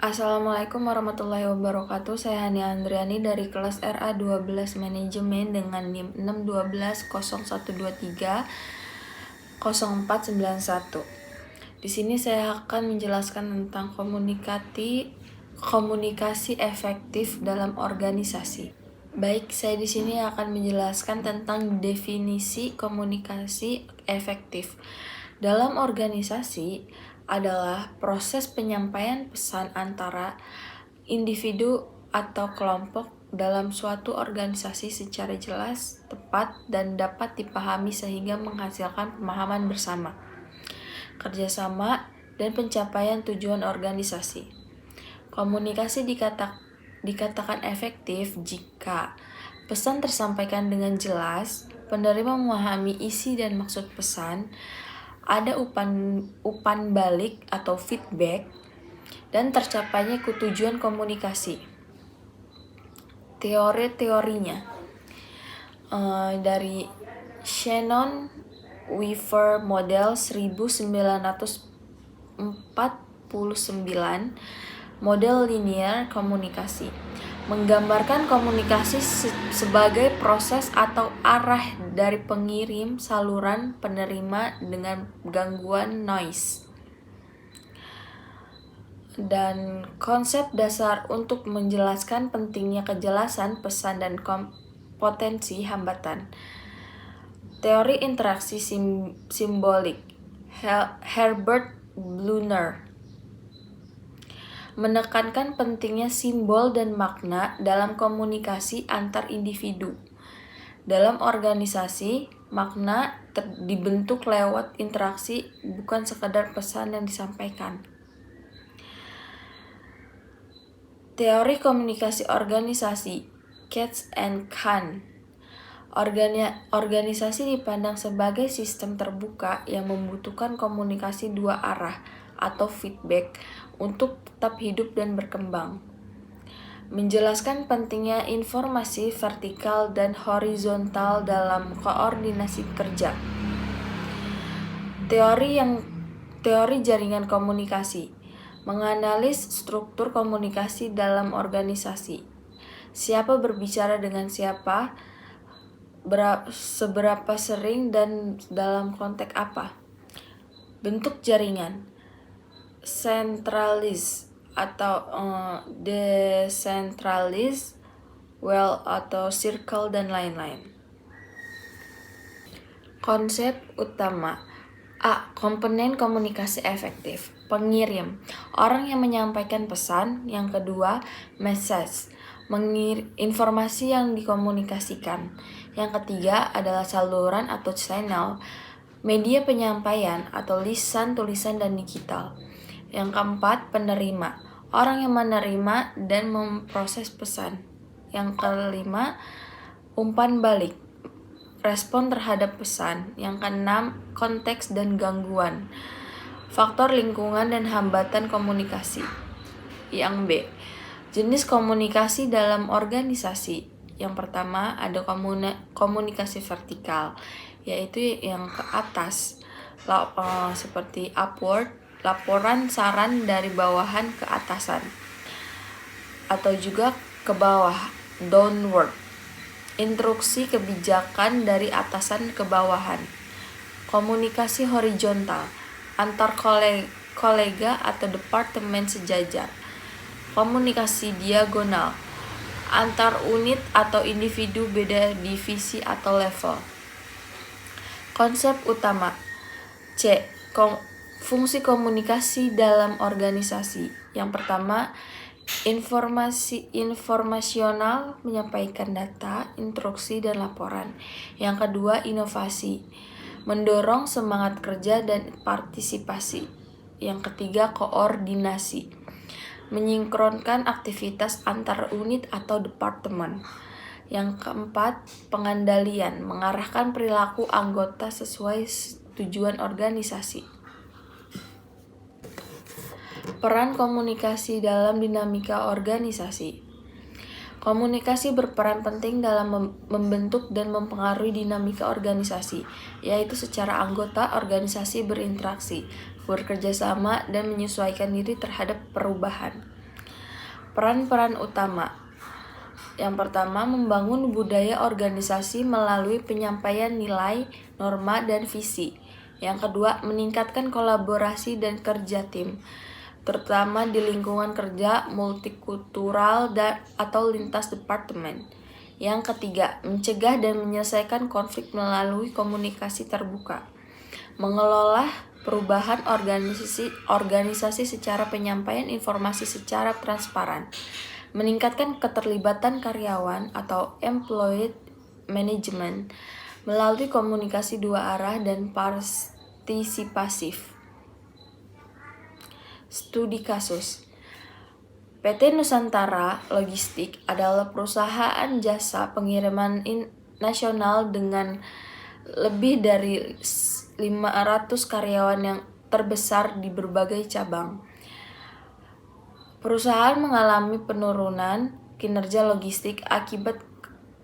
Assalamualaikum warahmatullahi wabarakatuh. Saya Hani Andriani dari kelas RA12 Manajemen dengan NIM 61201230491. Di sini saya akan menjelaskan tentang komunikasi efektif dalam organisasi. Baik, saya di sini akan menjelaskan tentang definisi komunikasi efektif. Dalam organisasi adalah proses penyampaian pesan antara individu atau kelompok dalam suatu organisasi secara jelas, tepat, dan dapat dipahami sehingga menghasilkan pemahaman bersama, kerjasama, dan pencapaian tujuan organisasi. Komunikasi dikatakan efektif jika pesan tersampaikan dengan jelas, penerima memahami isi dan maksud pesan, ada umpan balik atau feedback, dan tercapainya tujuan komunikasi. Teori-teorinya dari Shannon Weaver Model 1949, model linear komunikasi menggambarkan komunikasi sebagai proses atau arah dari pengirim, saluran, penerima dengan gangguan noise. Dan konsep dasar untuk menjelaskan pentingnya kejelasan pesan dan potensi hambatan. Teori interaksi simbolik Herbert Bluner menekankan pentingnya simbol dan makna dalam komunikasi antar individu. Dalam organisasi, makna dibentuk lewat interaksi, bukan sekadar pesan yang disampaikan. Teori komunikasi organisasi Katz and Kahn. Organisasi dipandang sebagai sistem terbuka yang membutuhkan komunikasi dua arah atau feedback untuk tetap hidup dan berkembang. Menjelaskan pentingnya informasi vertikal dan horizontal dalam koordinasi kerja. Teori jaringan komunikasi menganalisis struktur komunikasi dalam organisasi. Siapa berbicara dengan siapa, seberapa sering, dan dalam konteks apa. Bentuk jaringan sentralis atau desentralis, well atau circle, dan lain-lain. Konsep utama A. Komponen komunikasi efektif. Pengirim, orang yang menyampaikan pesan. Yang kedua, message, informasi yang dikomunikasikan. Yang ketiga adalah saluran atau channel, media penyampaian atau lisan, tulisan, dan digital. Yang keempat, penerima, orang yang menerima dan memproses pesan. Yang kelima, umpan balik, respon terhadap pesan. Yang keenam, konteks dan gangguan, faktor lingkungan dan hambatan komunikasi. Yang B, jenis komunikasi dalam organisasi. Yang pertama ada komunikasi vertikal, yaitu yang ke atas, seperti upward, laporan saran dari bawahan ke atasan, atau juga ke bawah, downward, instruksi kebijakan dari atasan ke bawahan. Komunikasi horizontal, antar kolega atau departemen sejajar. Komunikasi diagonal, antar unit atau individu beda divisi atau level. Konsep utama C. Fungsi komunikasi dalam organisasi. Yang pertama, informasional, menyampaikan data, instruksi, dan laporan. Yang kedua, inovasi, mendorong semangat kerja dan partisipasi. Yang ketiga, koordinasi, menyinkronkan aktivitas antar unit atau departemen. Yang keempat, pengendalian, mengarahkan perilaku anggota sesuai tujuan organisasi. Peran komunikasi dalam dinamika organisasi. Komunikasi berperan penting dalam membentuk dan mempengaruhi dinamika organisasi, yaitu secara anggota organisasi berinteraksi, bekerja sama, dan menyesuaikan diri terhadap perubahan. Peran-peran utama. Yang pertama, membangun budaya organisasi melalui penyampaian nilai, norma, dan visi. Yang kedua, meningkatkan kolaborasi dan kerja tim, terutama di lingkungan kerja multikultural atau lintas departemen. Yang ketiga, mencegah dan menyelesaikan konflik melalui komunikasi terbuka. Mengelola perubahan organisasi secara penyampaian informasi secara transparan. Meningkatkan keterlibatan karyawan atau employee management melalui komunikasi dua arah dan partisipasif. Studi kasus. PT Nusantara Logistik adalah perusahaan jasa pengiriman nasional dengan lebih dari 500 karyawan yang terbesar di berbagai cabang. Perusahaan mengalami penurunan kinerja logistik akibat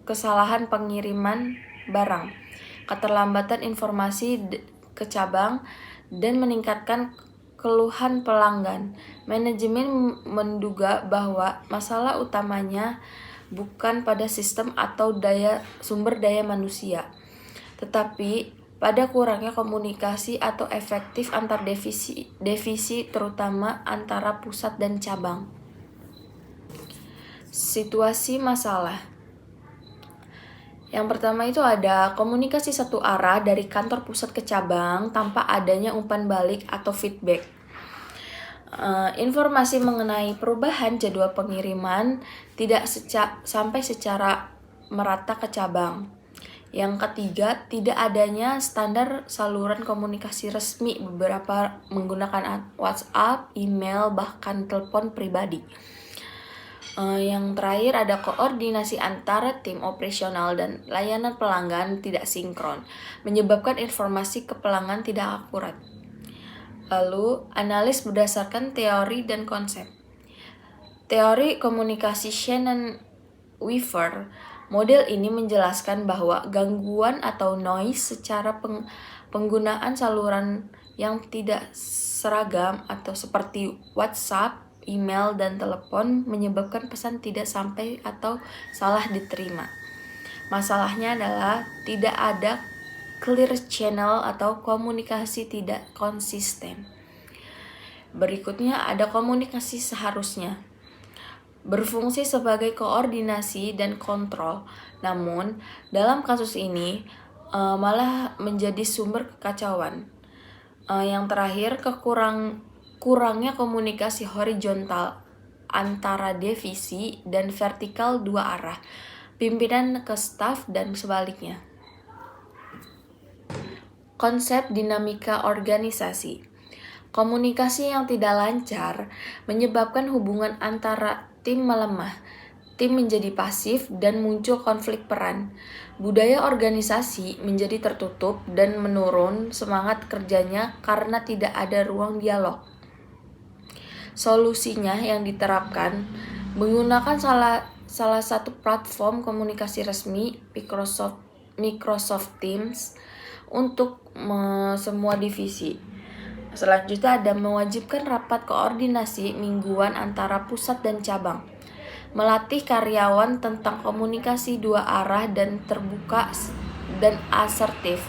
kesalahan pengiriman barang, keterlambatan informasi ke cabang, dan meningkatkan keluhan pelanggan. Manajemen menduga bahwa masalah utamanya bukan pada sistem atau sumber daya manusia, tetapi pada kurangnya komunikasi atau efektif antar divisi terutama antara pusat dan cabang. Situasi masalah. Yang pertama itu ada komunikasi satu arah dari kantor pusat ke cabang tanpa adanya umpan balik atau feedback. Informasi mengenai perubahan jadwal pengiriman tidak sampai secara merata ke cabang. Yang ketiga, tidak adanya standar saluran komunikasi resmi, beberapa menggunakan WhatsApp, email, bahkan telepon pribadi. Yang terakhir ada koordinasi antara tim operasional dan layanan pelanggan tidak sinkron, menyebabkan informasi ke pelanggan tidak akurat. Lalu, analis berdasarkan teori dan konsep. Teori komunikasi Shannon-Weaver, model ini menjelaskan bahwa gangguan atau noise secara penggunaan saluran yang tidak seragam atau seperti WhatsApp, email, dan telepon menyebabkan pesan tidak sampai atau salah diterima. Masalahnya adalah tidak ada clear channel atau komunikasi tidak konsisten. Berikutnya ada komunikasi seharusnya. Berfungsi sebagai koordinasi dan kontrol. Namun, dalam kasus ini malah menjadi sumber kekacauan. Yang terakhir, kurangnya komunikasi horizontal antara divisi dan vertikal dua arah, pimpinan ke staf dan sebaliknya. Konsep dinamika organisasi. Komunikasi yang tidak lancar menyebabkan hubungan antara tim melemah, tim menjadi pasif, dan muncul konflik peran. Budaya organisasi menjadi tertutup dan menurun semangat kerjanya karena tidak ada ruang dialog. Solusinya yang diterapkan menggunakan salah satu platform komunikasi resmi, Microsoft Teams, untuk semua divisi. Selanjutnya ada mewajibkan rapat koordinasi mingguan antara pusat dan cabang. Melatih karyawan tentang komunikasi dua arah dan terbuka dan asertif.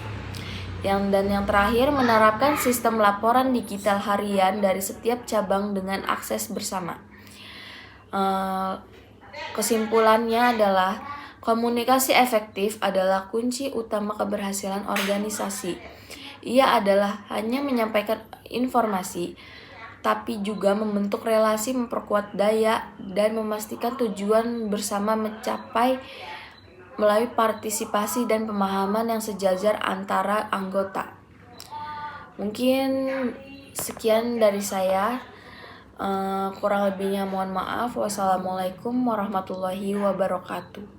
Yang terakhir, menerapkan sistem laporan digital harian dari setiap cabang dengan akses bersama. Kesimpulannya adalah komunikasi efektif adalah kunci utama keberhasilan organisasi. Ia adalah hanya menyampaikan informasi, tapi juga membentuk relasi, memperkuat daya, dan memastikan tujuan bersama mencapai melalui partisipasi dan pemahaman yang sejajar antara anggota. Mungkin sekian dari saya. Kurang lebihnya mohon maaf. Wassalamualaikum warahmatullahi wabarakatuh.